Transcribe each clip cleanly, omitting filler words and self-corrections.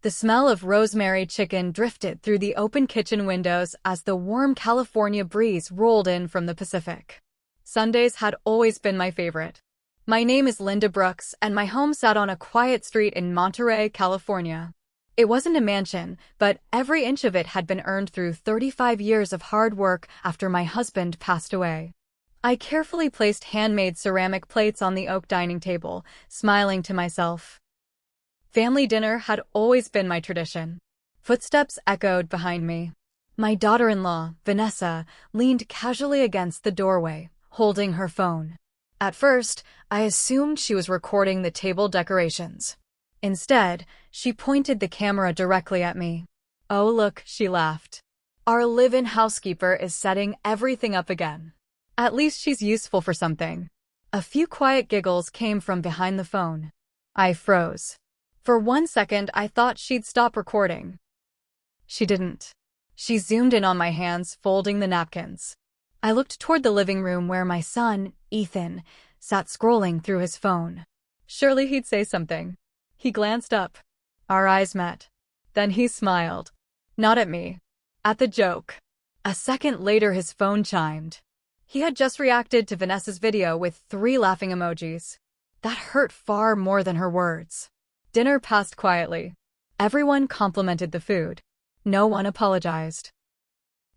The smell of rosemary chicken drifted through the open kitchen windows as the warm California breeze rolled in from the Pacific. Sundays had always been my favorite. My name is Linda Brooks, and my home sat on a quiet street in Monterey, California. It wasn't a mansion, but every inch of it had been earned through 35 years of hard work after my husband passed away. I carefully placed handmade ceramic plates on the oak dining table, smiling to myself. Family dinner had always been my tradition. Footsteps echoed behind me. My daughter-in-law, Vanessa, leaned casually against the doorway, holding her phone. At first, I assumed she was recording the table decorations. Instead, she pointed the camera directly at me. "Oh look," she laughed. "Our live-in housekeeper is setting everything up again. At least she's useful for something." A few quiet giggles came from behind the phone. I froze. For 1 second, I thought she'd stop recording. She didn't. She zoomed in on my hands, folding the napkins. I looked toward the living room where my son, Ethan, sat scrolling through his phone. Surely he'd say something. He glanced up. Our eyes met. Then he smiled. Not at me. At the joke. A second later, his phone chimed. He had just reacted to Vanessa's video with 3 laughing emojis. That hurt far more than her words. Dinner passed quietly. Everyone complimented the food. No one apologized.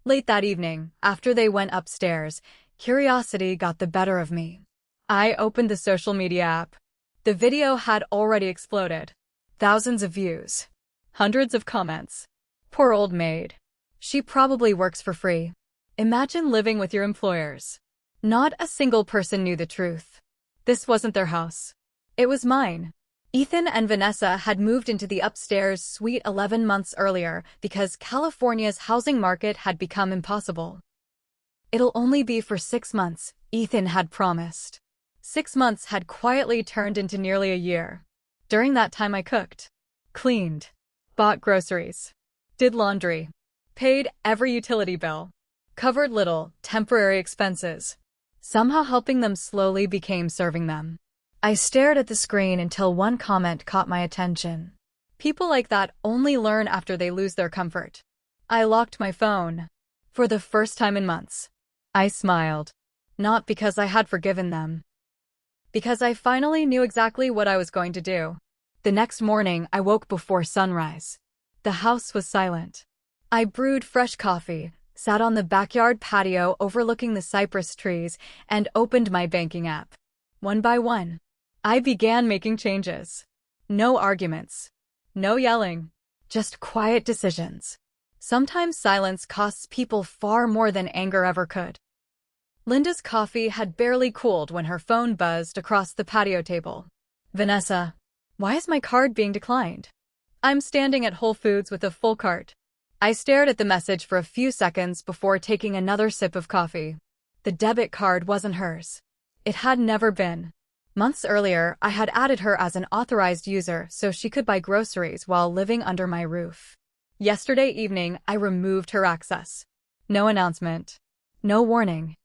Late that evening, after they went upstairs, curiosity got the better of me. I opened the social media app. The video had already exploded. Thousands of views. Hundreds of comments. Poor old maid. She probably works for free. Imagine living with your employers. Not a single person knew the truth. This wasn't their house. It was mine. Ethan and Vanessa had moved into the upstairs suite 11 months earlier because California's housing market had become impossible. It'll only be for 6 months, Ethan had promised. 6 months had quietly turned into nearly a year. During that time I cooked, cleaned, bought groceries, did laundry, paid every utility bill, covered little, temporary expenses. Somehow helping them slowly became serving them. I stared at the screen until one comment caught my attention. People like that only learn after they lose their comfort. I locked my phone. For the first time in months. I smiled. Not because I had forgiven them. Because I finally knew exactly what I was going to do. The next morning, I woke before sunrise. The house was silent. I brewed fresh coffee, sat on the backyard patio overlooking the cypress trees, and opened my banking app. One by one, I began making changes. No arguments. No yelling. Just quiet decisions. Sometimes silence costs people far more than anger ever could. Linda's coffee had barely cooled when her phone buzzed across the patio table. "Vanessa, why is my card being declined? I'm standing at Whole Foods with a full cart." I stared at the message for a few seconds before taking another sip of coffee. The debit card wasn't hers. It had never been. Months earlier, I had added her as an authorized user so she could buy groceries while living under my roof. Yesterday evening, I removed her access. No announcement. No warning.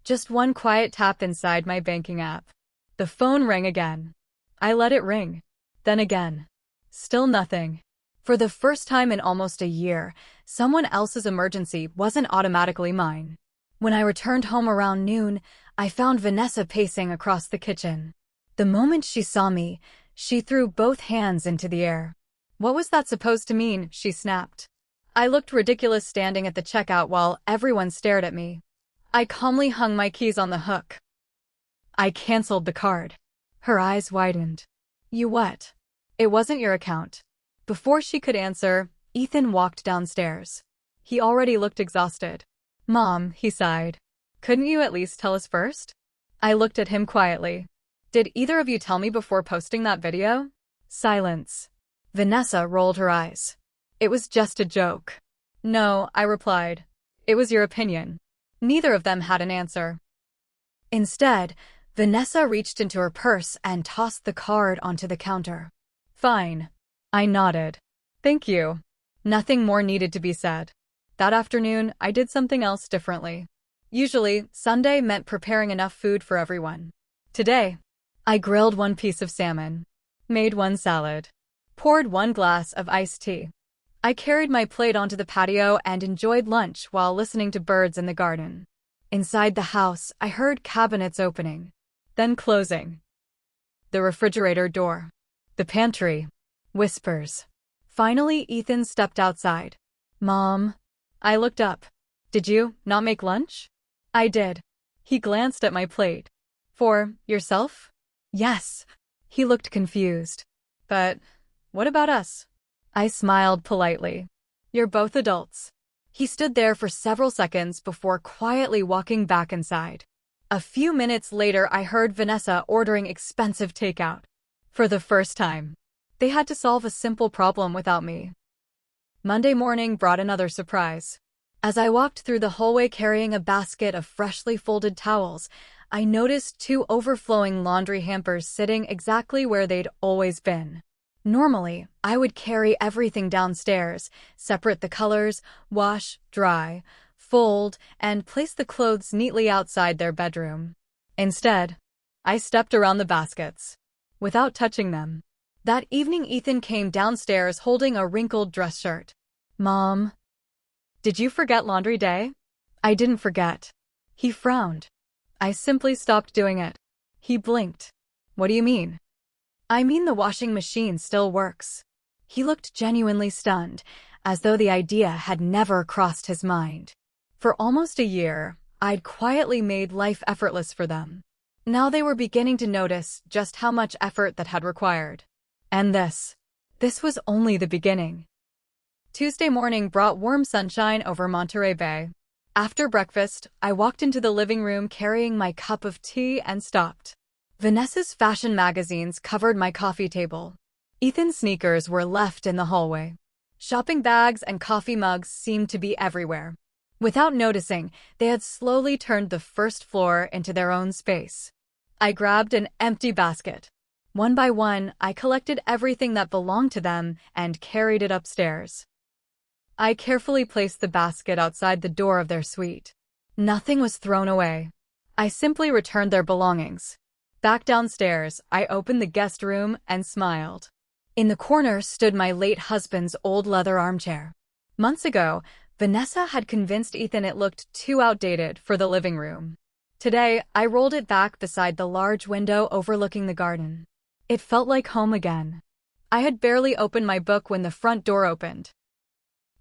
Just one quiet tap inside my banking app. The phone rang again. I let it ring. Then again. Still nothing. For the first time in almost a year, someone else's emergency wasn't automatically mine. When I returned home around noon, I found Vanessa pacing across the kitchen. The moment she saw me, she threw both hands into the air. "What was that supposed to mean?" she snapped. I looked ridiculous standing at the checkout while everyone stared at me. I calmly hung my keys on the hook. "I canceled the card." Her eyes widened. "You what?" "It wasn't your account." Before she could answer, Ethan walked downstairs. He already looked exhausted. "Mom," he sighed. "Couldn't you at least tell us first?" I looked at him quietly. "Did either of you tell me before posting that video?" Silence. Vanessa rolled her eyes. "It was just a joke." "No," I replied. "It was your opinion." Neither of them had an answer. Instead, Vanessa reached into her purse and tossed the card onto the counter. "Fine." I nodded. "Thank you." Nothing more needed to be said. That afternoon, I did something else differently. Usually, Sunday meant preparing enough food for everyone. Today, I grilled one piece of salmon, made one salad, poured one glass of iced tea. I carried my plate onto the patio and enjoyed lunch while listening to birds in the garden. Inside the house, I heard cabinets opening, then closing. The refrigerator door. The pantry. Whispers. Finally, Ethan stepped outside. Mom. I looked up. Did you not make lunch? I did. He glanced at my plate. For yourself? Yes. He looked confused. But what about us? I smiled politely. You're both adults. He stood there for several seconds before quietly walking back inside. A few minutes later, I heard Vanessa ordering expensive takeout. For the first time, they had to solve a simple problem without me. Monday morning brought another surprise. As I walked through the hallway carrying a basket of freshly folded towels, I noticed two overflowing laundry hampers sitting exactly where they'd always been. Normally, I would carry everything downstairs, separate the colors, wash, dry, fold, and place the clothes neatly outside their bedroom. Instead, I stepped around the baskets, without touching them. That evening, Ethan came downstairs holding a wrinkled dress shirt. Mom, did you forget laundry day? I didn't forget. He frowned. I simply stopped doing it. He blinked. What do you mean? I mean the washing machine still works. He looked genuinely stunned, as though the idea had never crossed his mind. For almost a year, I'd quietly made life effortless for them. Now they were beginning to notice just how much effort that had required. And this was only the beginning. Tuesday morning brought warm sunshine over Monterey Bay. After breakfast, I walked into the living room carrying my cup of tea and stopped. Vanessa's fashion magazines covered my coffee table. Ethan's sneakers were left in the hallway. Shopping bags and coffee mugs seemed to be everywhere. Without noticing, they had slowly turned the first floor into their own space. I grabbed an empty basket. One by one, I collected everything that belonged to them and carried it upstairs. I carefully placed the basket outside the door of their suite. Nothing was thrown away. I simply returned their belongings. Back downstairs, I opened the guest room and smiled. In the corner stood my late husband's old leather armchair. Months ago, Vanessa had convinced Ethan it looked too outdated for the living room. Today, I rolled it back beside the large window overlooking the garden. It felt like home again. I had barely opened my book when the front door opened.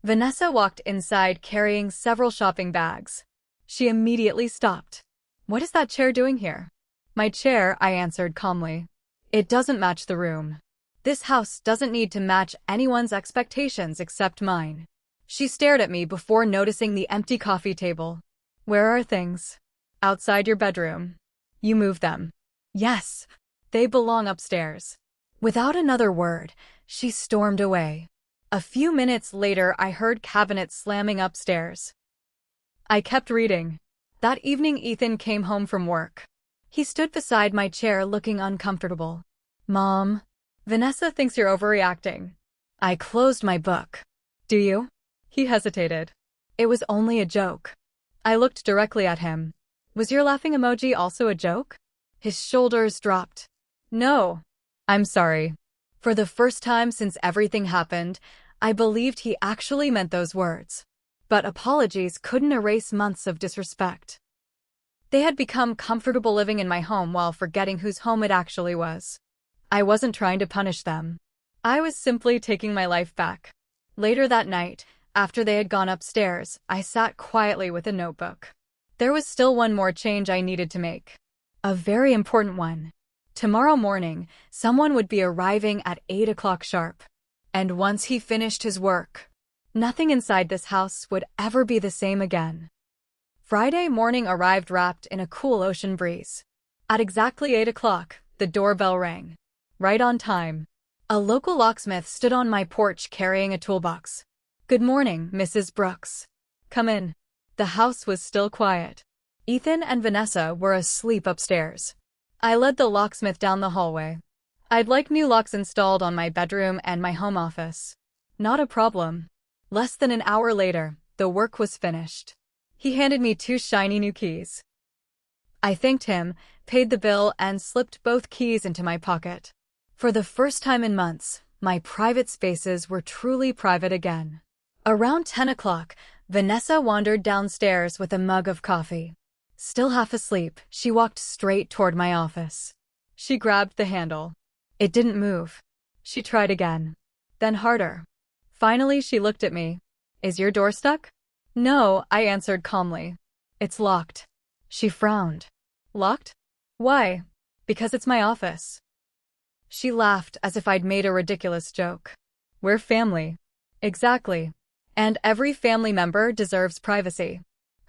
Vanessa walked inside carrying several shopping bags. She immediately stopped. What is that chair doing here? My chair, I answered calmly. It doesn't match the room. This house doesn't need to match anyone's expectations except mine. She stared at me before noticing the empty coffee table. Where are things? Outside your bedroom. You moved them. Yes, they belong upstairs. Without another word, she stormed away. A few minutes later, I heard cabinets slamming upstairs. I kept reading. That evening, Ethan came home from work. He stood beside my chair looking uncomfortable. Mom, Vanessa thinks you're overreacting. I closed my book. Do you? He hesitated. It was only a joke. I looked directly at him. Was your laughing emoji also a joke? His shoulders dropped. No. I'm sorry. For the first time since everything happened, I believed he actually meant those words. But apologies couldn't erase months of disrespect. They had become comfortable living in my home while forgetting whose home it actually was. I wasn't trying to punish them. I was simply taking my life back. Later that night, after they had gone upstairs, I sat quietly with a notebook. There was still one more change I needed to make. A very important one. Tomorrow morning, someone would be arriving at 8 o'clock sharp. And once he finished his work, nothing inside this house would ever be the same again. Friday morning arrived wrapped in a cool ocean breeze. At exactly 8 o'clock, the doorbell rang. Right on time. A local locksmith stood on my porch carrying a toolbox. Good morning, Mrs. Brooks. Come in. The house was still quiet. Ethan and Vanessa were asleep upstairs. I led the locksmith down the hallway. I'd like new locks installed on my bedroom and my home office. Not a problem. Less than an hour later, the work was finished. He handed me 2 shiny new keys. I thanked him, paid the bill, and slipped both keys into my pocket. For the first time in months, my private spaces were truly private again. Around 10 o'clock, Vanessa wandered downstairs with a mug of coffee. Still half asleep, she walked straight toward my office. She grabbed the handle. It didn't move. She tried again. Then harder. Finally, she looked at me. "Is your door stuck?" "No," I answered calmly. "It's locked." She frowned. "Locked? Why?" "Because it's my office." She laughed as if I'd made a ridiculous joke. "We're family." "Exactly. And every family member deserves privacy."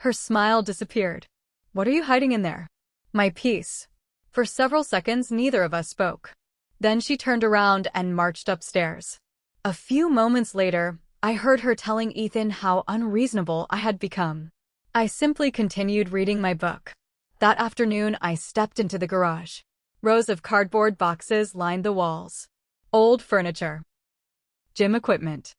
Her smile disappeared. "What are you hiding in there?" "My peace." For several seconds, neither of us spoke. Then she turned around and marched upstairs. A few moments later, I heard her telling Ethan how unreasonable I had become. I simply continued reading my book. That afternoon, I stepped into the garage. Rows of cardboard boxes lined the walls. Old furniture. Gym equipment.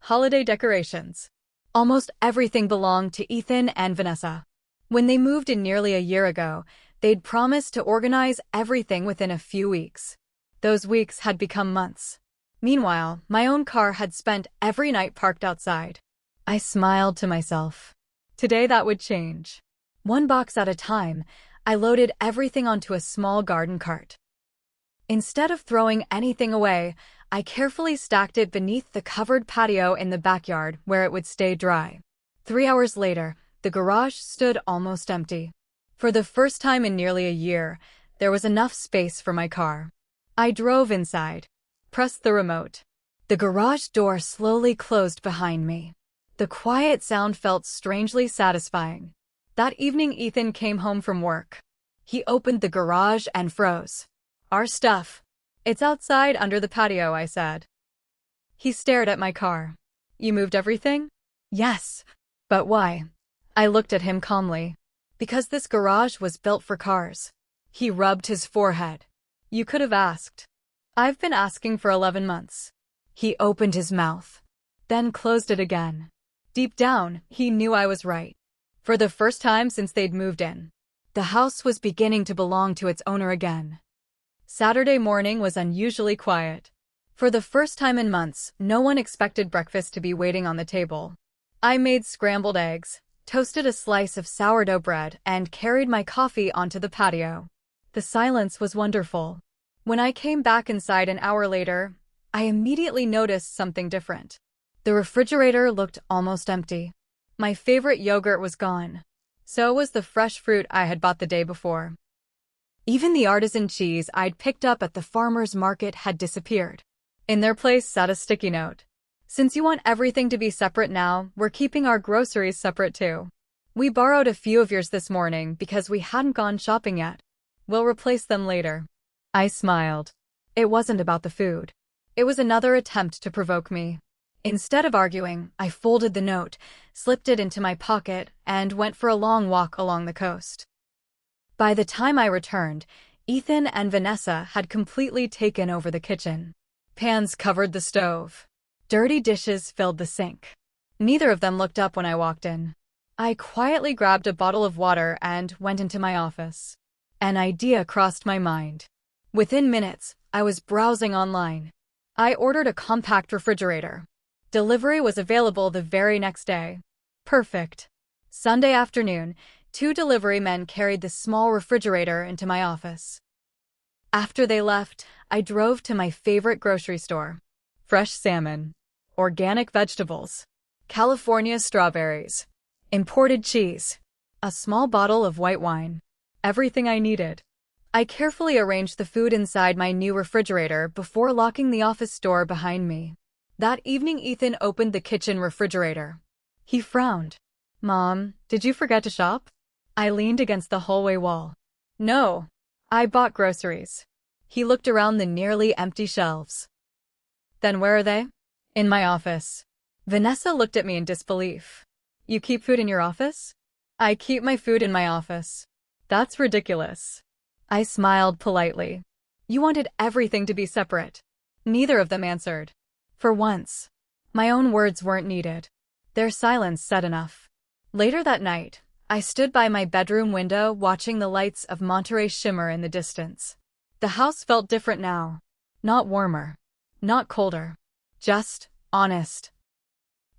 Holiday decorations. Almost everything belonged to Ethan and Vanessa. When they moved in nearly a year ago, they'd promised to organize everything within a few weeks. Those weeks had become months. Meanwhile, my own car had spent every night parked outside. I smiled to myself. Today that would change. One box at a time, I loaded everything onto a small garden cart. Instead of throwing anything away, I carefully stacked it beneath the covered patio in the backyard where it would stay dry. 3 hours later, the garage stood almost empty. For the first time in nearly a year, there was enough space for my car. I drove inside. Pressed the remote. The garage door slowly closed behind me. The quiet sound felt strangely satisfying. That evening, Ethan came home from work. He opened the garage and froze. "Our stuff." "It's outside under the patio," I said. He stared at my car. "You moved everything?" "Yes." "But why?" I looked at him calmly. "Because this garage was built for cars." He rubbed his forehead. "You could have asked." "I've been asking for 11 months. He opened his mouth, then closed it again. Deep down, he knew I was right. For the first time since they'd moved in, the house was beginning to belong to its owner again. Saturday morning was unusually quiet. For the first time in months, no one expected breakfast to be waiting on the table. I made scrambled eggs, toasted a slice of sourdough bread, and carried my coffee onto the patio. The silence was wonderful. When I came back inside an hour later, I immediately noticed something different. The refrigerator looked almost empty. My favorite yogurt was gone. So was the fresh fruit I had bought the day before. Even the artisan cheese I'd picked up at the farmer's market had disappeared. In their place sat a sticky note. "Since you want everything to be separate now, we're keeping our groceries separate too. We borrowed a few of yours this morning because we hadn't gone shopping yet. We'll replace them later." I smiled. It wasn't about the food. It was another attempt to provoke me. Instead of arguing, I folded the note, slipped it into my pocket, and went for a long walk along the coast. By the time I returned, Ethan and Vanessa had completely taken over the kitchen. Pans covered the stove. Dirty dishes filled the sink. Neither of them looked up when I walked in. I quietly grabbed a bottle of water and went into my office. An idea crossed my mind. Within minutes, I was browsing online. I ordered a compact refrigerator. Delivery was available the very next day. Perfect. Sunday afternoon, 2 delivery men carried the small refrigerator into my office. After they left, I drove to my favorite grocery store. Fresh salmon, organic vegetables, California strawberries, imported cheese, a small bottle of white wine. Everything I needed. I carefully arranged the food inside my new refrigerator before locking the office door behind me. That evening, Ethan opened the kitchen refrigerator. He frowned. "Mom, did you forget to shop?" I leaned against the hallway wall. "No, I bought groceries." He looked around the nearly empty shelves. "Then where are they?" "In my office." Vanessa looked at me in disbelief. "You keep food in your office?" "I keep my food in my office." "That's ridiculous." I smiled politely. You wanted everything to be separate. Neither of them answered. For once, my own words weren't needed. Their silence said enough. Later that night, I stood by my bedroom window watching the lights of Monterey shimmer in the distance. The house felt different now. Not warmer. Not colder. Just honest.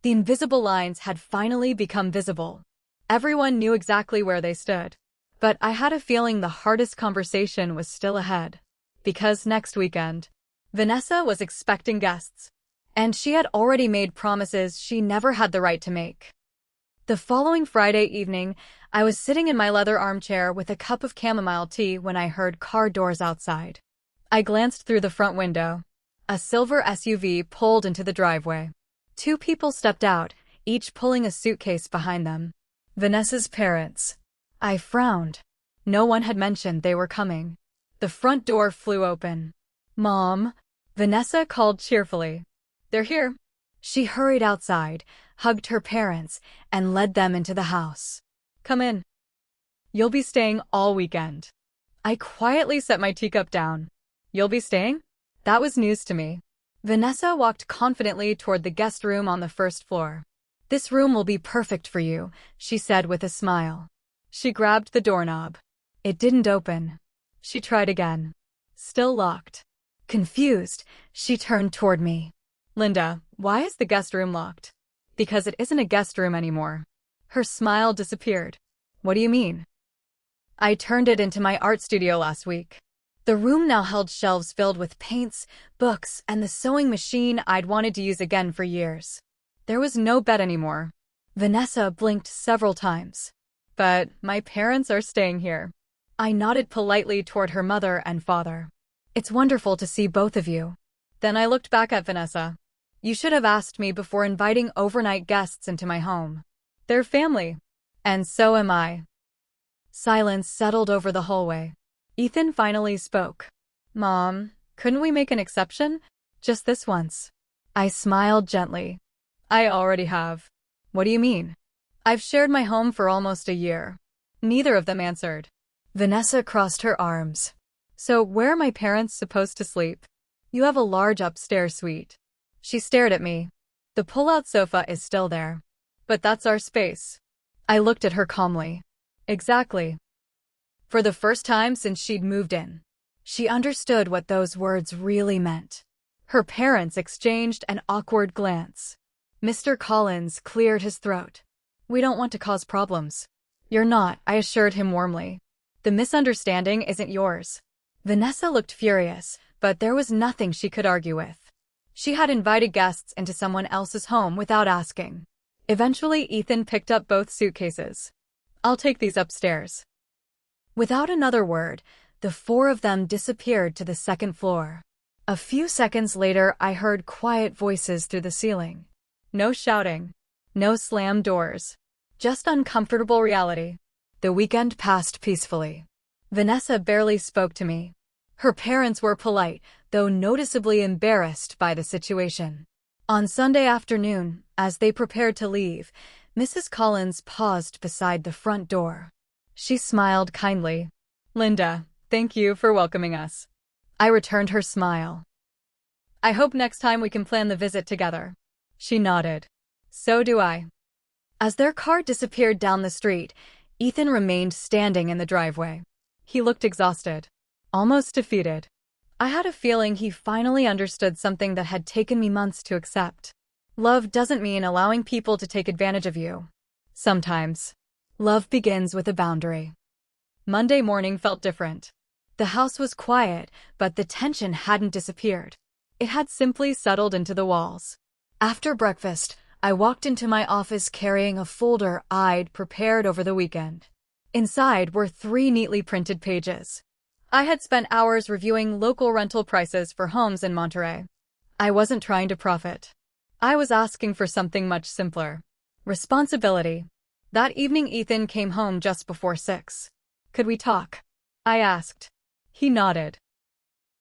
The invisible lines had finally become visible. Everyone knew exactly where they stood. But I had a feeling the hardest conversation was still ahead. Because next weekend, Vanessa was expecting guests. And she had already made promises she never had the right to make. The following Friday evening, I was sitting in my leather armchair with a cup of chamomile tea when I heard car doors outside. I glanced through the front window. A silver SUV pulled into the driveway. Two people stepped out, each pulling a suitcase behind them. Vanessa's parents. I frowned. No one had mentioned they were coming. The front door flew open. "Mom," Vanessa called cheerfully. "They're here." She hurried outside, hugged her parents, and led them into the house. "Come in. You'll be staying all weekend." I quietly set my teacup down. "You'll be staying?" That was news to me. Vanessa walked confidently toward the guest room on the first floor. "This room will be perfect for you," she said with a smile. She grabbed the doorknob. It didn't open. She tried again. Still locked. Confused, she turned toward me. "Linda, why is the guest room locked?" "Because it isn't a guest room anymore." Her smile disappeared. "What do you mean?" "I turned it into my art studio last week." The room now held shelves filled with paints, books, and the sewing machine I'd wanted to use again for years. There was no bed anymore. Vanessa blinked several times. "But my parents are staying here." I nodded politely toward her mother and father. "It's wonderful to see both of you." Then I looked back at Vanessa. "You should have asked me before inviting overnight guests into my home. They're family. And so am I." Silence settled over the hallway. Ethan finally spoke. "Mom, couldn't we make an exception? Just this once." I smiled gently. "I already have." "What do you mean?" "I've shared my home for almost a year." Neither of them answered. Vanessa crossed her arms. "So where are my parents supposed to sleep?" "You have a large upstairs suite." She stared at me. "The pull-out sofa is still there." "But that's our space." I looked at her calmly. "Exactly." For the first time since she'd moved in, she understood what those words really meant. Her parents exchanged an awkward glance. Mr. Collins cleared his throat. "We don't want to cause problems." "You're not," I assured him warmly. "The misunderstanding isn't yours." Vanessa looked furious, but there was nothing she could argue with. She had invited guests into someone else's home without asking. Eventually, Ethan picked up both suitcases. "I'll take these upstairs." Without another word, the four of them disappeared to the second floor. A few seconds later, I heard quiet voices through the ceiling. No shouting. No slammed doors. Just uncomfortable reality. The weekend passed peacefully. Vanessa barely spoke to me. Her parents were polite, though noticeably embarrassed by the situation. On Sunday afternoon, as they prepared to leave, Mrs. Collins paused beside the front door. She smiled kindly. "Linda, thank you for welcoming us." I returned her smile. "I hope next time we can plan the visit together." She nodded. "So do I." As their car disappeared down the street, Ethan remained standing in the driveway. He looked exhausted, almost defeated. I had a feeling he finally understood something that had taken me months to accept. Love doesn't mean allowing people to take advantage of you. Sometimes, love begins with a boundary. Monday morning felt different. The house was quiet, but the tension hadn't disappeared. It had simply settled into the walls. After breakfast, I walked into my office carrying a folder I'd prepared over the weekend. Inside were 3 neatly printed pages. I had spent hours reviewing local rental prices for homes in Monterey. I wasn't trying to profit. I was asking for something much simpler. Responsibility. That evening Ethan came home just before 6. "Could we talk?" I asked. He nodded.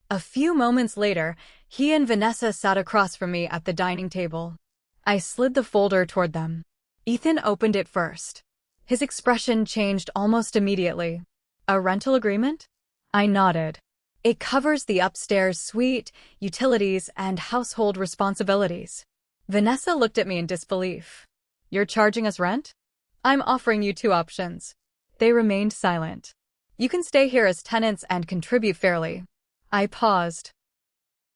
A few moments later, he and Vanessa sat across from me at the dining table. I slid the folder toward them. Ethan opened it first. His expression changed almost immediately. "A rental agreement?" I nodded. "It covers the upstairs suite, utilities, and household responsibilities." Vanessa looked at me in disbelief. "You're charging us rent?" "I'm offering you 2 options." They remained silent. "You can stay here as tenants and contribute fairly." I paused.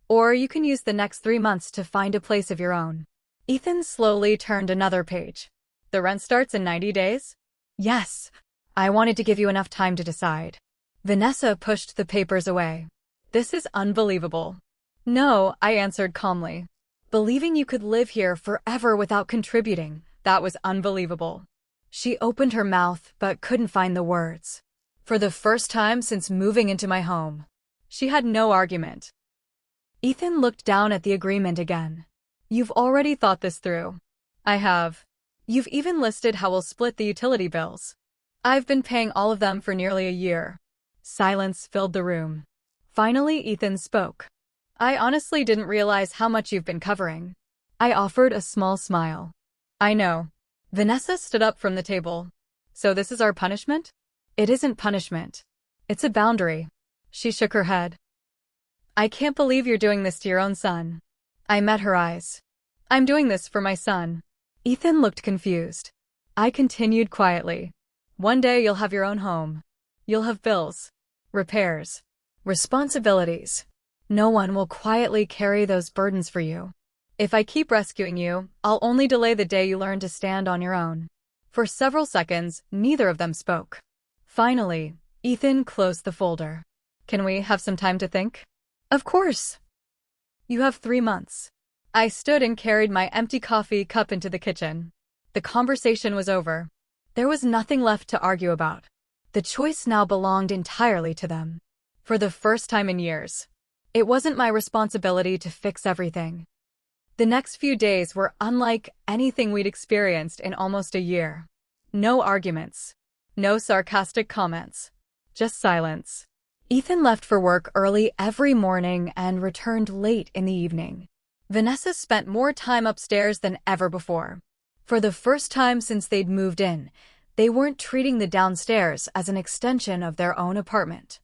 Or you can use the next 3 months to find a place of your own. Ethan slowly turned another page. The rent starts in 90 days? Yes. I wanted to give you enough time to decide. Vanessa pushed the papers away. This is unbelievable. No, I answered calmly. Believing you could live here forever without contributing, that was unbelievable. She opened her mouth but couldn't find the words. For the first time since moving into my home, she had no argument. Ethan looked down at the agreement again. You've already thought this through. I have. You've even listed how we'll split the utility bills. I've been paying all of them for nearly a year. Silence filled the room. Finally, Ethan spoke. I honestly didn't realize how much you've been covering. I offered a small smile. I know. Vanessa stood up from the table. So this is our punishment? It isn't punishment. It's a boundary. She shook her head. I can't believe you're doing this to your own son. I met her eyes. I'm doing this for my son. Ethan looked confused. I continued quietly. One day you'll have your own home. You'll have bills, repairs, responsibilities. No one will quietly carry those burdens for you. If I keep rescuing you, I'll only delay the day you learn to stand on your own. For several seconds, neither of them spoke. Finally, Ethan closed the folder. Can we have some time to think? Of course. You have 3 months. I stood and carried my empty coffee cup into the kitchen. The conversation was over. There was nothing left to argue about. The choice now belonged entirely to them. For the first time in years, it wasn't my responsibility to fix everything. The next few days were unlike anything we'd experienced in almost a year. No arguments. No sarcastic comments. Just silence. Ethan left for work early every morning and returned late in the evening. Vanessa spent more time upstairs than ever before. For the first time since they'd moved in, they weren't treating the downstairs as an extension of their own apartment.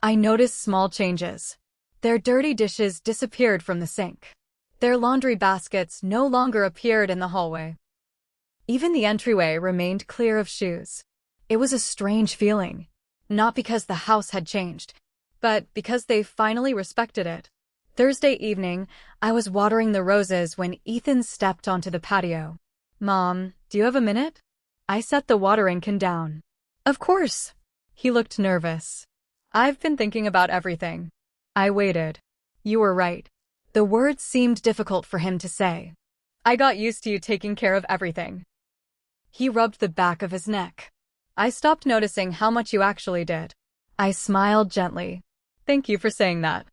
I noticed small changes. Their dirty dishes disappeared from the sink. Their laundry baskets no longer appeared in the hallway. Even the entryway remained clear of shoes. It was a strange feeling. Not because the house had changed, but because they finally respected it. Thursday evening, I was watering the roses when Ethan stepped onto the patio. Mom, do you have a minute? I set the watering can down. Of course. He looked nervous. I've been thinking about everything. I waited. You were right. The words seemed difficult for him to say. I got used to you taking care of everything. He rubbed the back of his neck. I stopped noticing how much you actually did. I smiled gently. Thank you for saying that.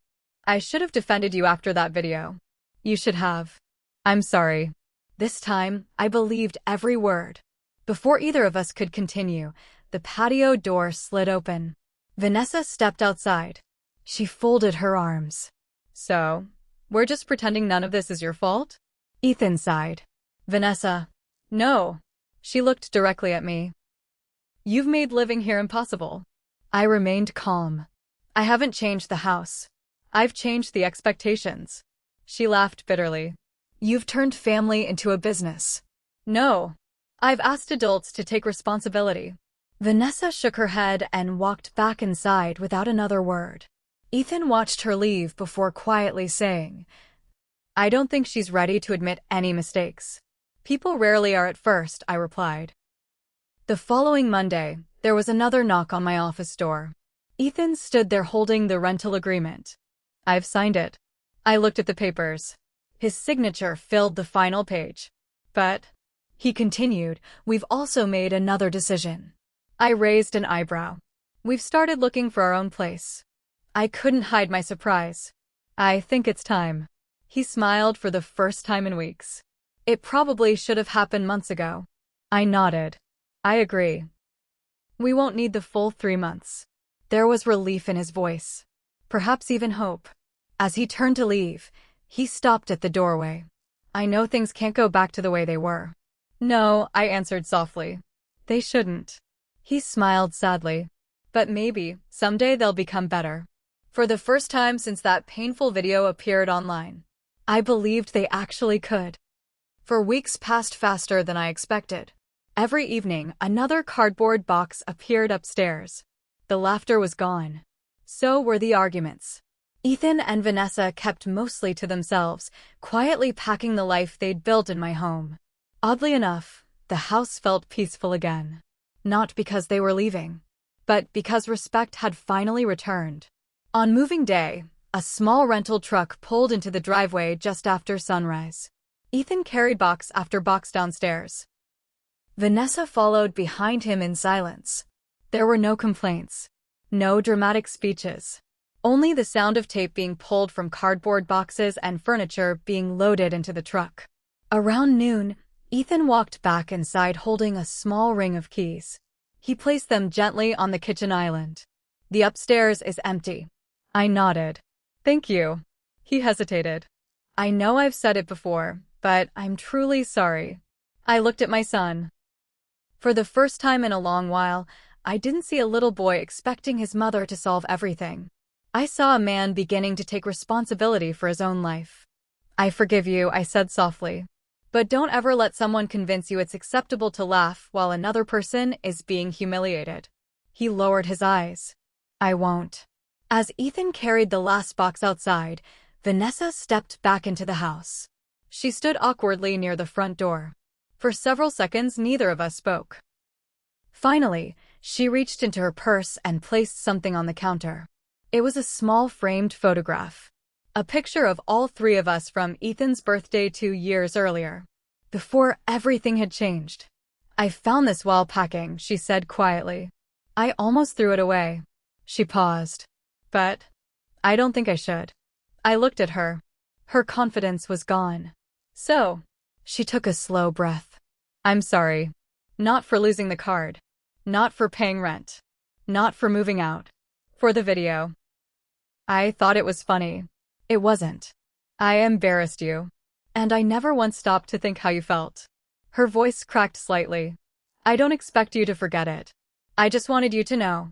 I should have defended you after that video. You should have. I'm sorry. This time, I believed every word. Before either of us could continue, the patio door slid open. Vanessa stepped outside. She folded her arms. So, we're just pretending none of this is your fault? Ethan sighed. Vanessa. No. She looked directly at me. You've made living here impossible. I remained calm. I haven't changed the house. I've changed the expectations. She laughed bitterly. You've turned family into a business. No. I've asked adults to take responsibility. Vanessa shook her head and walked back inside without another word. Ethan watched her leave before quietly saying, I don't think she's ready to admit any mistakes. People rarely are at first, I replied. The following Monday, there was another knock on my office door. Ethan stood there holding the rental agreement. I've signed it. I looked at the papers. His signature filled the final page. But, he continued, we've also made another decision. I raised an eyebrow. We've started looking for our own place. I couldn't hide my surprise. I think it's time. He smiled for the first time in weeks. It probably should have happened months ago. I nodded. I agree. We won't need the full 3 months. There was relief in his voice. Perhaps even hope. As he turned to leave, he stopped at the doorway. I know things can't go back to the way they were. No, I answered softly. They shouldn't. He smiled sadly. But maybe, someday they'll become better. For the first time since that painful video appeared online, I believed they actually could. For weeks passed faster than I expected. Every evening, another cardboard box appeared upstairs. The laughter was gone. So were the arguments. Ethan and Vanessa kept mostly to themselves, quietly packing the life they'd built in my home. Oddly enough, the house felt peaceful again. Not because they were leaving, but because respect had finally returned. On moving day, a small rental truck pulled into the driveway just after sunrise. Ethan carried box after box downstairs. Vanessa followed behind him in silence. There were no complaints, no dramatic speeches, only the sound of tape being pulled from cardboard boxes and furniture being loaded into the truck. Around noon, Ethan walked back inside holding a small ring of keys. He placed them gently on the kitchen island. The upstairs is empty. I nodded. Thank you. He hesitated. I know I've said it before, but I'm truly sorry. I looked at my son. For the first time in a long while, I didn't see a little boy expecting his mother to solve everything. I saw a man beginning to take responsibility for his own life. I forgive you, I said softly. But don't ever let someone convince you it's acceptable to laugh while another person is being humiliated. He lowered his eyes. I won't. As Ethan carried the last box outside, Vanessa stepped back into the house. She stood awkwardly near the front door. For several seconds, neither of us spoke. Finally, she reached into her purse and placed something on the counter. It was a small framed photograph. A picture of all three of us from Ethan's birthday 2 years earlier, before everything had changed. I found this while packing, she said quietly. I almost threw it away. She paused. But I don't think I should. I looked at her. Her confidence was gone. So, she took a slow breath. I'm sorry. Not for losing the card. Not for paying rent. Not for moving out. For the video. I thought it was funny. It wasn't. I embarrassed you. And I never once stopped to think how you felt. Her voice cracked slightly. I don't expect you to forget it. I just wanted you to know.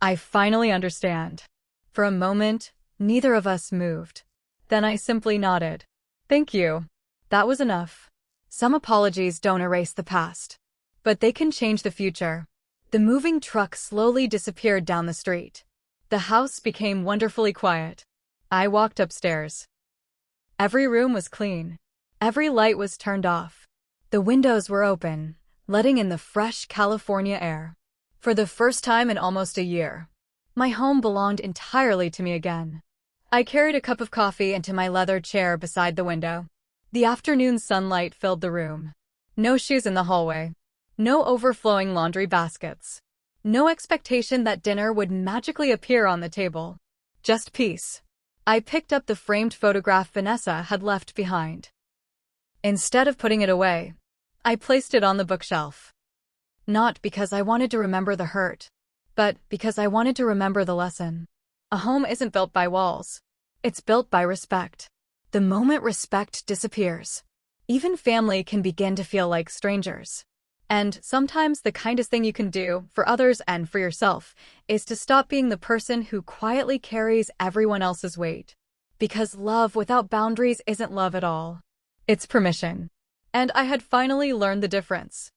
I finally understand. For a moment, neither of us moved. Then I simply nodded. Thank you. That was enough. Some apologies don't erase the past. But they can change the future. The moving truck slowly disappeared down the street. The house became wonderfully quiet. I walked upstairs. Every room was clean. Every light was turned off. The windows were open, letting in the fresh California air. For the first time in almost a year, my home belonged entirely to me again. I carried a cup of coffee into my leather chair beside the window. The afternoon sunlight filled the room. No shoes in the hallway. No overflowing laundry baskets. No expectation that dinner would magically appear on the table. Just peace. I picked up the framed photograph Vanessa had left behind. Instead of putting it away, I placed it on the bookshelf. Not because I wanted to remember the hurt, but because I wanted to remember the lesson. A home isn't built by walls. It's built by respect. The moment respect disappears, even family can begin to feel like strangers. And sometimes the kindest thing you can do for others and for yourself is to stop being the person who quietly carries everyone else's weight. Because love without boundaries isn't love at all. It's permission. And I had finally learned the difference.